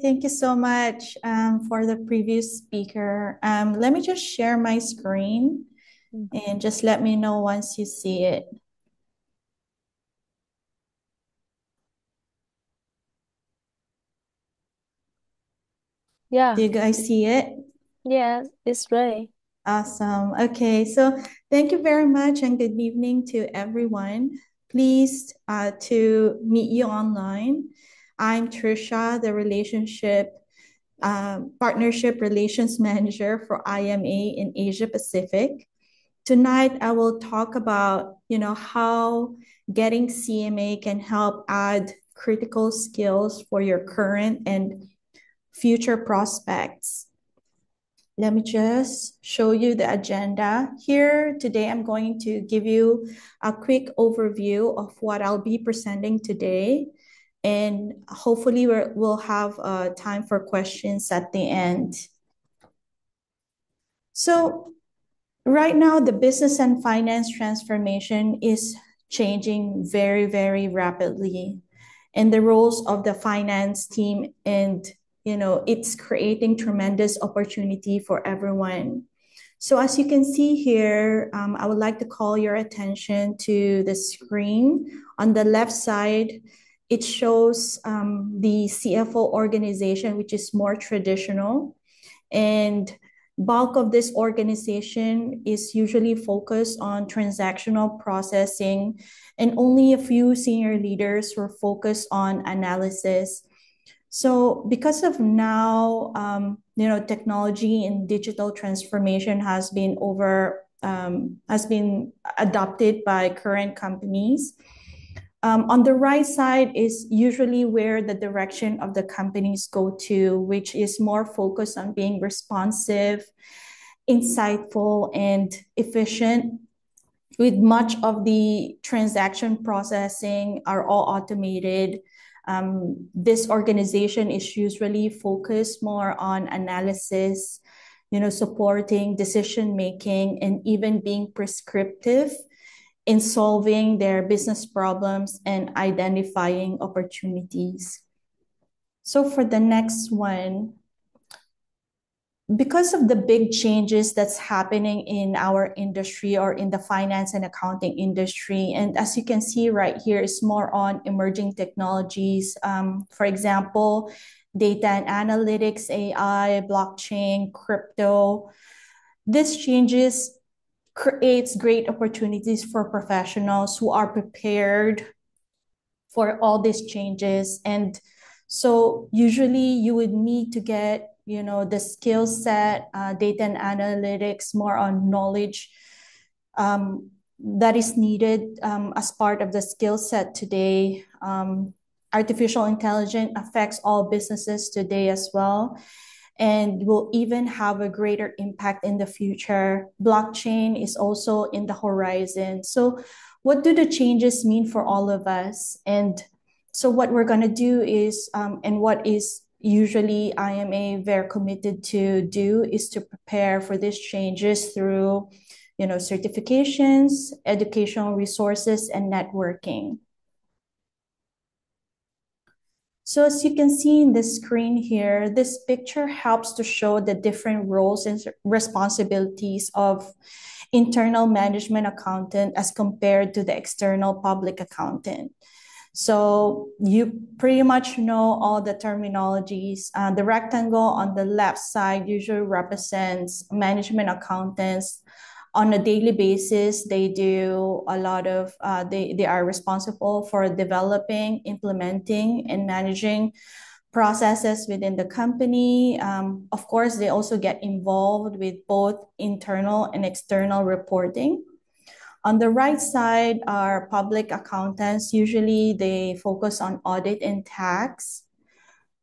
thank you so much for the previous speaker. Let me just share my screen and just let me know once you see it. Yeah. Do you guys see it? Yeah, it's ready. Awesome. Okay, so thank you very much and good evening to everyone. Pleased to meet you online. I'm Tricia, the partnership relations manager for IMA in Asia Pacific. Tonight, I will talk about, how getting CMA can help add critical skills for your current and future prospects. Let me just show you the agenda here. Today, I'm going to give you a quick overview of what I'll be presenting today. And hopefully we'll have time for questions at the end. So right now, the business and finance transformation is changing very, very rapidly. And the roles of the finance team and it's creating tremendous opportunity for everyone. So as you can see here, I would like to call your attention to the screen. On the left side, it shows the CFO organization, which is more traditional. And bulk of this organization is usually focused on transactional processing, and only a few senior leaders were focused on analysis. So because of now, technology and digital transformation has been adopted by current companies. On the right side is usually where the direction of the companies go to, which is more focused on being responsive, insightful, and efficient, with much of the transaction processing are all automated. This organization is usually focused more on analysis, supporting decision making, and even being prescriptive in solving their business problems and identifying opportunities. So for the next one, because of the big changes that's happening in our industry or in the finance and accounting industry, and as you can see right here, it's more on emerging technologies. For example, data and analytics, AI, blockchain, crypto. This changes creates great opportunities for professionals who are prepared for all these changes. And so usually you would need to get, the skill set, data and analytics, more on knowledge that is needed as part of the skill set today. Artificial intelligence affects all businesses today as well, and will even have a greater impact in the future. Blockchain is also in the horizon. So what do the changes mean for all of us? And so what we're going to do is, and what is usually IMA very committed to do, is to prepare for these changes through, certifications, educational resources, and networking. So as you can see in the screen here, this picture helps to show the different roles and responsibilities of internal management accountant as compared to the external public accountant. So you pretty much know all the terminologies. The rectangle on the left side usually represents management accountants. On a daily basis, they do a lot of, they are responsible for developing, implementing, and managing processes within the company. Of course, they also get involved with both internal and external reporting. On the right side are public accountants. Usually they focus on audit and tax,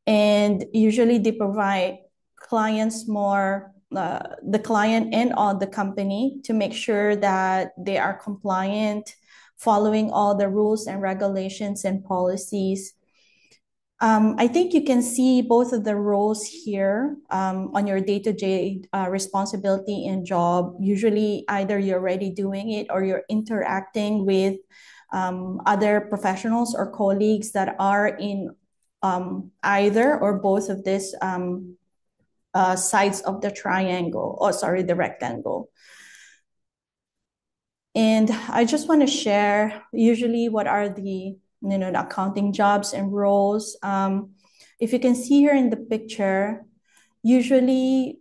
and usually they provide clients more, the client and all the company, to make sure that they are compliant, following all the rules and regulations and policies. I think you can see both of the roles here on your day-to-day responsibility and job. Usually either you're already doing it or you're interacting with other professionals or colleagues that are in either or both of these sides of the triangle, or sorry, the rectangle. And I just want to share usually what are the the accounting jobs and roles. If you can see here in the picture, usually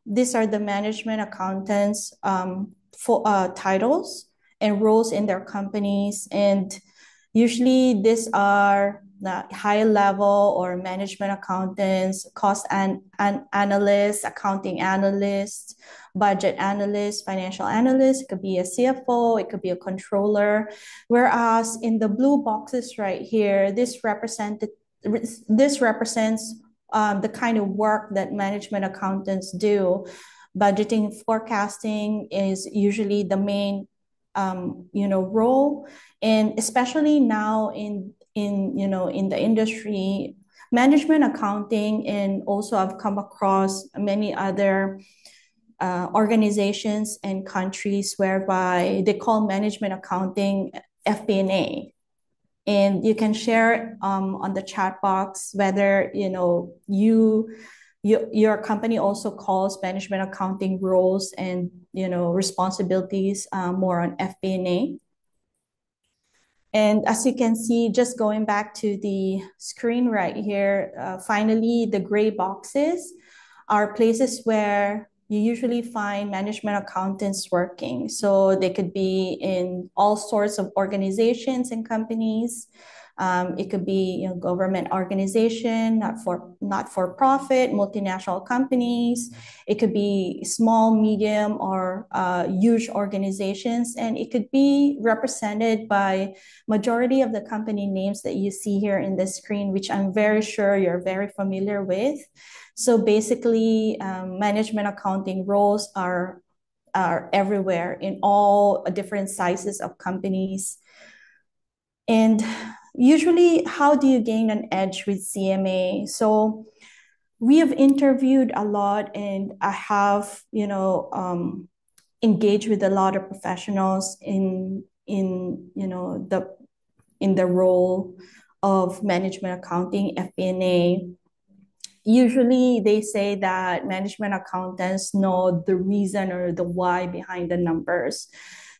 these are the management accountants for titles and roles in their companies. And usually these are the high level or management accountants, cost and analysts, accounting analysts, budget analyst, financial analyst. It could be a CFO, it could be a controller. Whereas in the blue boxes right here, this represents the kind of work that management accountants do. Budgeting, forecasting is usually the main role, and especially now in the industry, management accounting, and also I've come across many other organizations and countries whereby they call management accounting FP&A. And you can share on the chat box whether your company also calls management accounting roles and responsibilities more on FP&A. And as you can see, just going back to the screen right here, finally, the gray boxes are places where you usually find management accountants working. So they could be in all sorts of organizations and companies. It could be government organization, not for profit, multinational companies. It could be small, medium, or huge organizations, and it could be represented by majority of the company names that you see here in the screen, which I'm very sure you're very familiar with. So basically, management accounting roles are everywhere in all different sizes of companies. And usually, how do you gain an edge with CMA? So we have interviewed a lot, and I have, engaged with a lot of professionals in the role of management accounting, FP&A. Usually they say that management accountants know the reason or the why behind the numbers.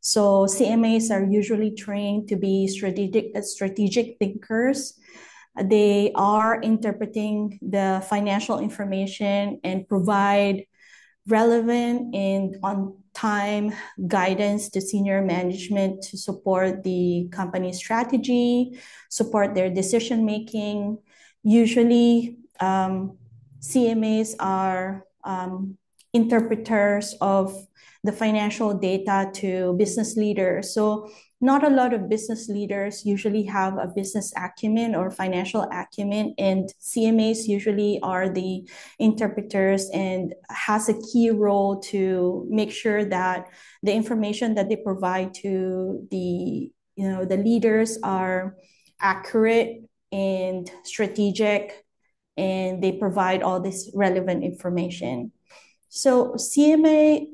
So CMAs are usually trained to be strategic thinkers. They are interpreting the financial information and provide relevant and on-time guidance to senior management to support the company's strategy, support their decision-making. Usually, CMAs are interpreters of the financial data to business leaders. So not a lot of business leaders usually have a business acumen or financial acumen, and CMAs usually are the interpreters and has a key role to make sure that the information that they provide to the leaders are accurate and strategic, and they provide all this relevant information. So CMA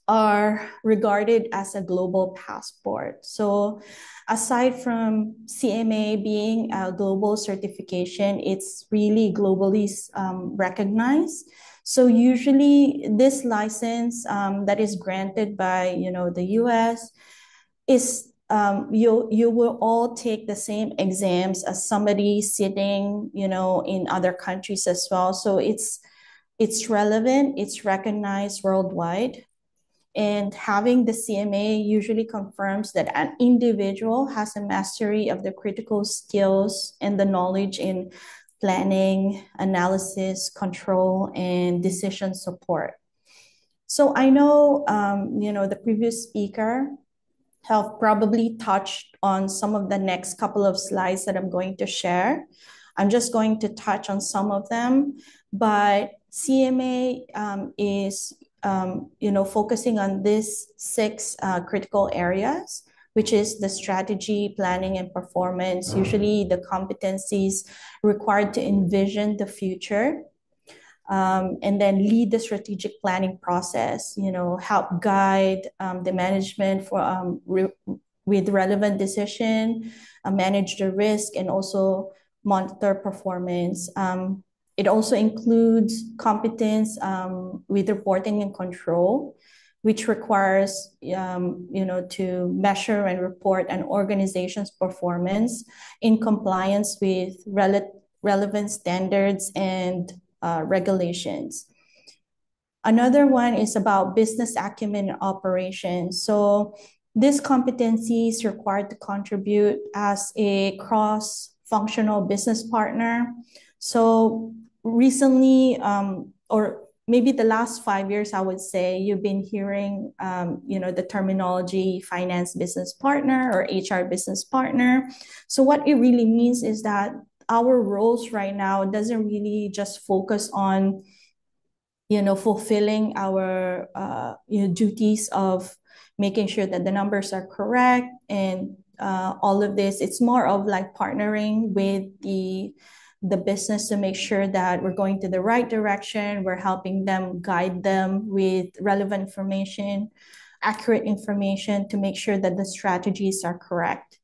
are regarded as a global passport. So aside from CMA being a global certification, it's really globally recognized. So usually this license that is granted by the US is you will all take the same exams as somebody sitting in other countries as well. So it's relevant, it's recognized worldwide. And having the CMA usually confirms that an individual has a mastery of the critical skills and the knowledge in planning, analysis, control, and decision support. So I know, the previous speaker have probably touched on some of the next couple of slides that I'm going to share. I'm just going to touch on some of them, but CMA is focusing on these 6 critical areas, which is the strategy, planning, and performance, usually the competencies required to envision the future, and then lead the strategic planning process, help guide the management with relevant decision, manage the risk, and also monitor performance. It also includes competence with reporting and control, which requires to measure and report an organization's performance in compliance with relevant standards and regulations. Another one is about business acumen and operations. So this competency is required to contribute as a cross-functional business partner. So recently, or maybe the last 5 years, I would say, you've been hearing, the terminology finance business partner or HR business partner. So what it really means is that our roles right now doesn't really just focus on fulfilling our duties of making sure that the numbers are correct and all of this. It's more of like partnering with the business to make sure that we're going to the right direction. We're helping them, guide them with relevant information, accurate information to make sure that the strategies are correct.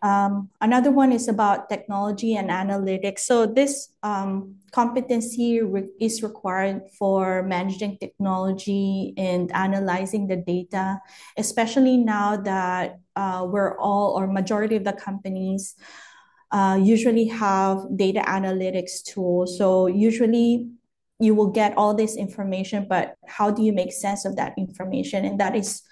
Another one is about technology and analytics. So this competency is required for managing technology and analyzing the data, especially now that we're all, or majority of the companies usually have data analytics tools. So usually you will get all this information, but how do you make sense of that information? And that is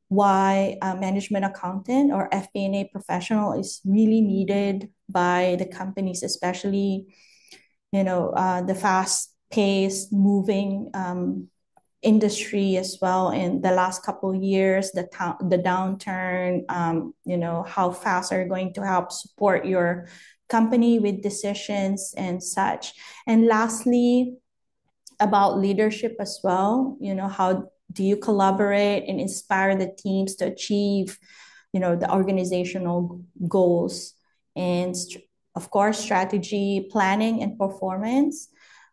why a management accountant or FP&A professional is really needed by the companies, especially, the fast-paced moving industry as well. In the last couple of years, the downturn, how fast are you going to help support your company with decisions and such. And lastly, about leadership as well, how do you collaborate and inspire the teams to achieve, the organizational goals? And of course, strategy, planning, and performance.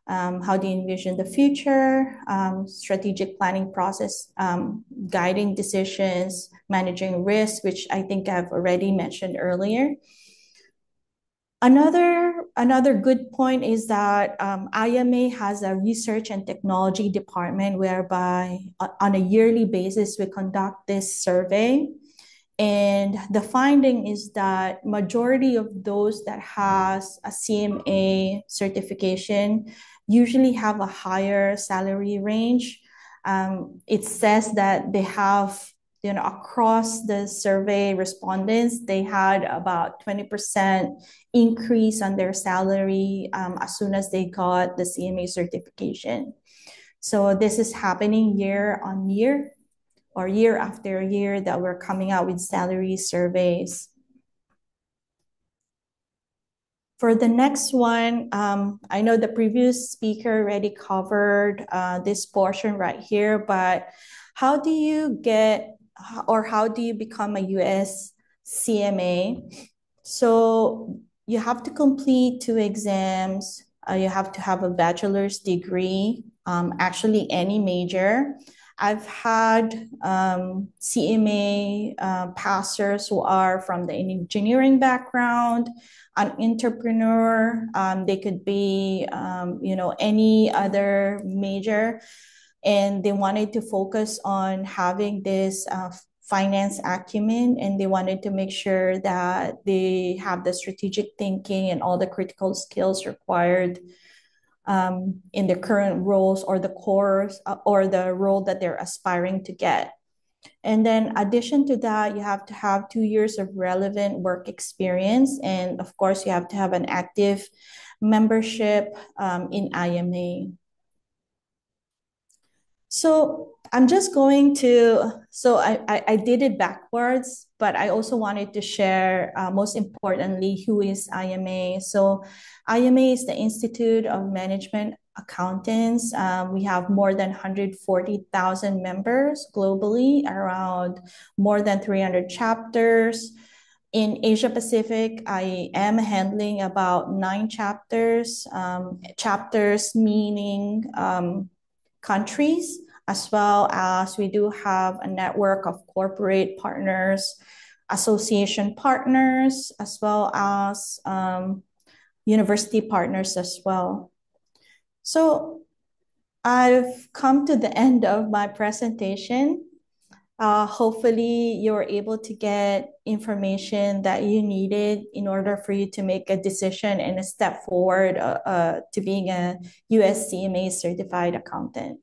How do you envision the future? Strategic planning process, guiding decisions, managing risk, which I think I've already mentioned earlier. Another good point is that IMA has a research and technology department whereby on a yearly basis we conduct this survey. And the finding is that majority of those that has a CMA certification usually have a higher salary range. It says that they have, across the survey respondents, they had about 20% increase on their salary as soon as they got the CMA certification. So this is happening year on year or year after year that we're coming out with salary surveys. For the next one, I know the previous speaker already covered this portion right here, but how do you get, or how do you become a US CMA? So you have to complete 2 exams. You have to have a bachelor's degree, actually any major. I've had CMA passers who are from the engineering background, an entrepreneur. They could be, any other major, and they wanted to focus on having this finance acumen, and they wanted to make sure that they have the strategic thinking and all the critical skills required in their current roles or the course or the role that they're aspiring to get. And then addition to that, you have to have 2 years of relevant work experience. And of course, you have to have an active membership in IMA. So I'm just going to, so I did it backwards, but I also wanted to share, most importantly, who is IMA. So IMA is the Institute of Management Accountants. We have more than 140,000 members globally, around more than 300 chapters. In Asia Pacific, I am handling about 9 chapters, chapters meaning countries, as well as we do have a network of corporate partners, association partners, as well as university partners as well. So I've come to the end of my presentation. Hopefully, you're able to get information that you needed in order for you to make a decision and a step forward to being a US CMA certified accountant.